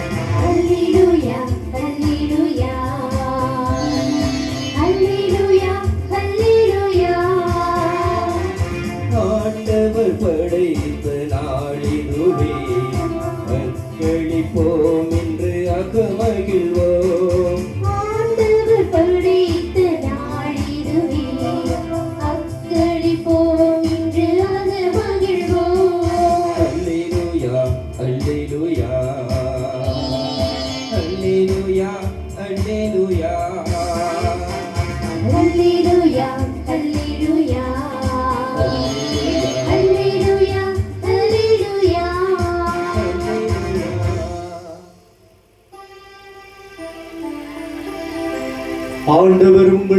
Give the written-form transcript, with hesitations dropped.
Hallelujah, hallelujah. Hallelujah, hallelujah. ஆண்டவர் படைத்த நாளிதுவே அக்களிப்போம் என்று அகமகிழ்வோம். ஆண்டவர் படைத்த நாளிதுவே அக்களிப்போம் என்று அகமகிழ்வோம். அல்லேலூயா அல்லேலூயா அல்லேலூயா அல்லேலூயா Hallelujah, hallelujah. Hallelujah, hallelujah. ஆண்டவர் உங்கள்